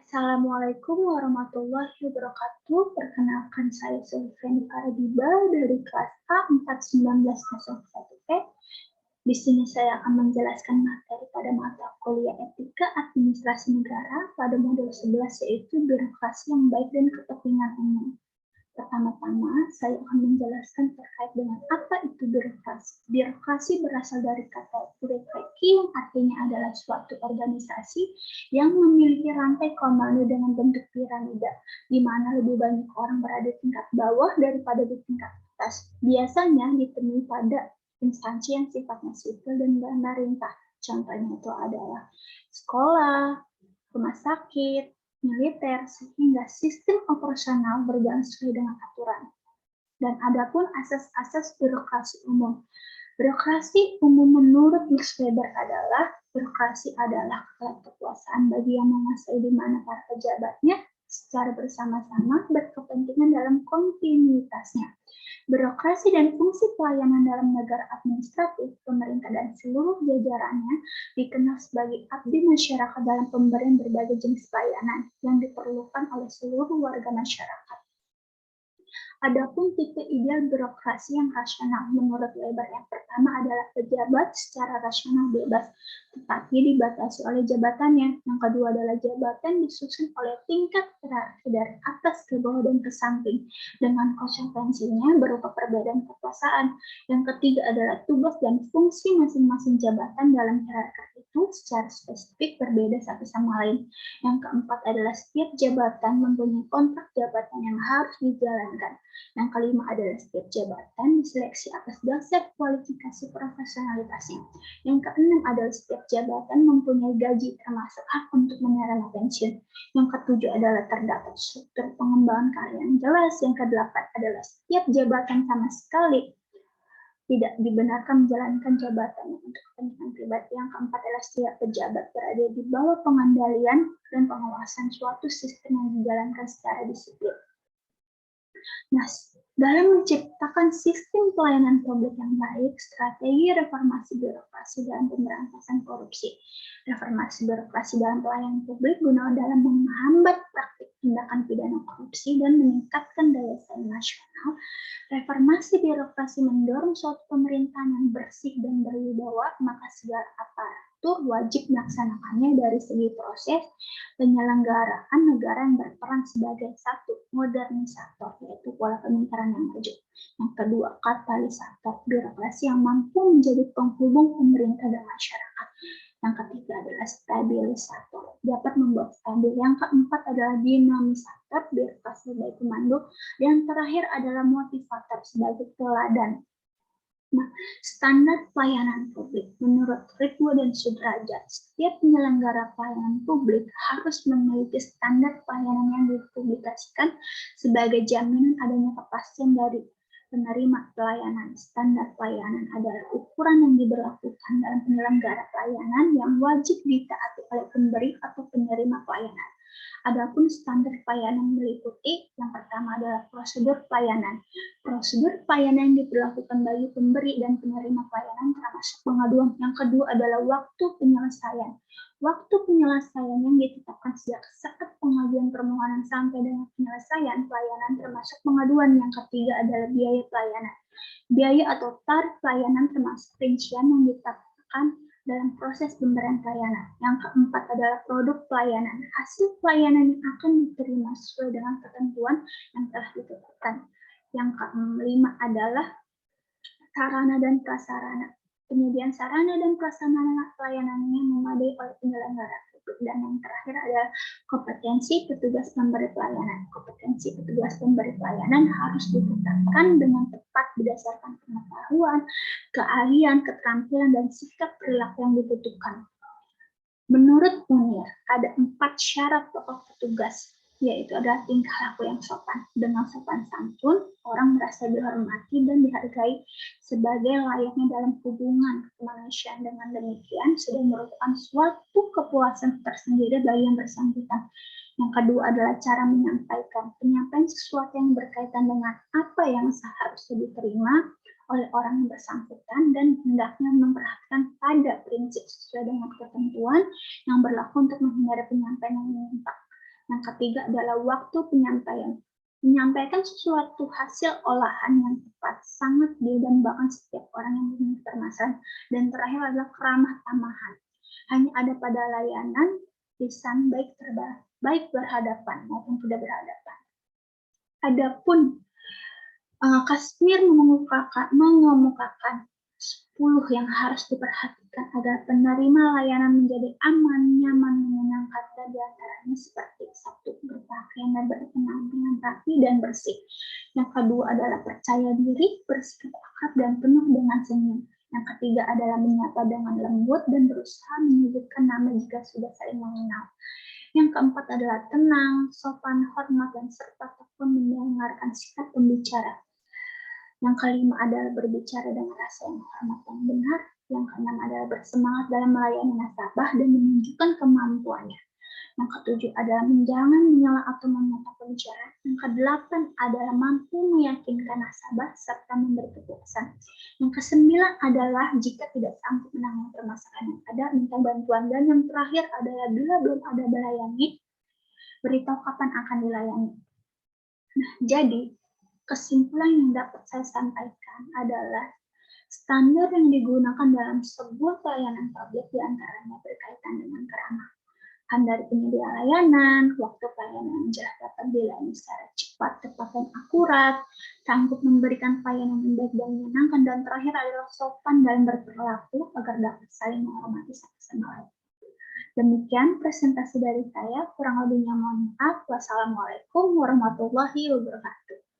Assalamualaikum warahmatullahi wabarakatuh. Perkenalkan saya Sulfeni Faradiba dari kelas A41901P. Di sini saya akan menjelaskan materi pada mata kuliah Etika Administrasi Negara pada modul 11 yaitu birokrasi yang baik dan kepentingan umum. Pertama-tama, saya akan menjelaskan terkait dengan apa itu birokrasi. Birokrasi berasal dari kata birokrasi yang artinya adalah suatu organisasi yang memiliki rantai komando dengan bentuk piramida, di mana lebih banyak orang berada di tingkat bawah daripada di tingkat atas. Biasanya ditemui pada instansi yang sifatnya sipil dan pemerintah. Contohnya itu adalah sekolah, rumah sakit, militer, sehingga sistem operasional berjalan sesuai dengan aturan. Dan adapun asas-asas birokrasi umum. Birokrasi umum menurut Max Weber adalah birokrasi adalah kekuasaan bagi yang menguasai di mana para pejabatnya secara bersama-sama berkepentingan dalam kontinuitasnya. Birokrasi dan fungsi pelayanan dalam negara administratif, pemerintah dan seluruh jajarannya dikenal sebagai abdi masyarakat dalam pemberian berbagai jenis pelayanan yang diperlukan oleh seluruh warga masyarakat. Adapun tipe ideal birokrasi yang rasional menurut Weber yang pertama adalah pejabat secara rasional bebas, tetapi dibatasi oleh jabatannya. Yang kedua adalah jabatan disusun oleh tingkat hierarki dari atas ke bawah dan ke samping, dengan konsekuensinya berupa perbedaan kekuasaan. Yang ketiga adalah tugas dan fungsi masing-masing jabatan dalam hierarki itu secara spesifik berbeda satu sama lain. Yang keempat adalah setiap jabatan mempunyai kontrak jabatan yang harus dijalankan. Yang kelima adalah setiap jabatan diseleksi atas dasar kualifikasi profesionalitasnya. Yang keenam adalah setiap jabatan mempunyai gaji termasuk hak untuk menerima pensiun. Yang ketujuh adalah terdapat struktur pengembangan karir yang jelas. Yang kedelapan adalah setiap jabatan sama sekali tidak dibenarkan menjalankan jabatan untuk kepentingan pribadi. Yang keempat adalah setiap pejabat berada di bawah pengendalian dan pengawasan suatu sistem yang dijalankan secara disiplin. Nah, dalam menciptakan sistem pelayanan publik yang baik, strategi reformasi birokrasi dalam pemberantasan korupsi. Reformasi birokrasi dalam pelayanan publik guna dalam menghambat praktik tindakan pidana korupsi dan meningkatkan daya saing nasional. Reformasi birokrasi mendorong suatu pemerintahan yang bersih dan berwibawa, maka segala aparatur wajib melaksanakannya dari segi proses penyelenggaraan negara yang berperan sebagai satu modernisator, yaitu pola pemikiran yang maju. Yang kedua, katalisator birokrasi yang mampu menjadi penghubung pemerintah dan masyarakat. Yang ketiga adalah stabilisator, dapat membuat stabil. Yang keempat adalah dinamisator, birokrasi sebagai komando. Yang terakhir adalah motivator sebagai teladan. Nah, standar pelayanan publik menurut Ridwo dan Sudrajat, setiap penyelenggara pelayanan publik harus memiliki standar pelayanan yang dipublikasikan sebagai jaminan adanya kepastian dari penerima pelayanan. Standar pelayanan adalah ukuran yang diberlakukan dalam penyelenggara pelayanan yang wajib ditaati oleh pemberi atau penerima pelayanan. Adapun standar pelayanan meliputi yang pertama adalah prosedur pelayanan. Prosedur pelayanan yang diberlakukan bagi pemberi dan penerima pelayanan termasuk pengaduan. Yang kedua adalah waktu penyelesaian. Waktu penyelesaian yang ditetapkan sejak saat pengajuan permohonan sampai dengan penyelesaian pelayanan termasuk pengaduan. Yang ketiga adalah biaya pelayanan. Biaya atau tarif pelayanan termasuk rincian yang ditetapkan dalam proses pemberian pelayanan. Yang keempat adalah produk pelayanan. Hasil pelayanan yang akan diterima sesuai dengan ketentuan yang telah ditetapkan. Yang kelima adalah sarana dan prasarana. Penyediaan sarana dan prasarana pelayanan yang memadai oleh penyelenggara. Dan yang terakhir adalah kompetensi petugas pemberi pelayanan. Kompetensi petugas pemberi pelayanan harus ditetapkan dengan tepat berdasarkan pengetahuan, keahlian, keterampilan, dan sikap perilaku yang dibutuhkan. Menurut UNIR, ada 4 syarat pokok petugas, yaitu adalah tingkah laku yang sopan. Dengan sopan santun, orang merasa dihormati dan dihargai sebagai layaknya dalam hubungan kemanusiaan. Dengan demikian, sudah merupakan suatu kepuasan tersendiri bagi yang bersangkutan. Yang kedua adalah cara menyampaikan. Penyampaian sesuatu yang berkaitan dengan apa yang seharusnya diterima oleh orang yang bersangkutan dan hendaknya memperhatikan pada prinsip sesuai dengan ketentuan yang berlaku untuk menghindari penyampaian yang menyimpang. Yang ketiga adalah waktu penyampaian. Menyampaikan sesuatu hasil olahan yang tepat sangat didambakan setiap orang yang memiliki permasalahan. Dan terakhir adalah keramah tamahan. Hanya ada pada layanan lisan baik berhadapan maupun tidak berhadapan. Adapun Kasmir mengemukakan 10 yang harus diperhatikan agar penerima layanan menjadi aman, nyaman, menyenangkan, dan diantaranya seperti 1. Berpakaian dan berpenampilan rapi dan bersih. Yang kedua adalah percaya diri, bersikap akrab dan penuh dengan senyum. Yang ketiga adalah menyapa dengan lembut dan berusaha menyebutkan nama jika sudah saling mengenal. Yang keempat adalah tenang, sopan, hormat, dan serta tekun mendengarkan sikap pembicara. Yang kelima adalah berbicara dengan rasa yang hormat dan benar. Yang keenam adalah bersemangat dalam melayani nasabah dan menunjukkan kemampuannya. Yang ketujuh adalah jangan menyela atau memotong pembicara. Yang kedelapan adalah mampu meyakinkan nasabah serta memberi keputusan. Yang kesembilan adalah jika tidak sanggup menangani permasalahan yang ada, minta bantuan. Dan yang terakhir adalah bila belum ada melayani, beritahu kapan akan dilayani. Nah, jadi kesimpulan yang dapat saya sampaikan adalah standar yang digunakan dalam sebuah pelayanan publik diantaranya berkaitan dengan keramahan dari penyedia layanan, waktu pelayanan jelas dapat dilayani secara cepat, tepat, dan akurat, sanggup memberikan pelayanan yang baik dan menyenangkan, dan terakhir adalah sopan dalam berperilaku agar dapat saling menghormati satu sama lain. Demikian presentasi dari saya, kurang lebihnya mohon maaf. Wassalamualaikum warahmatullahi wabarakatuh.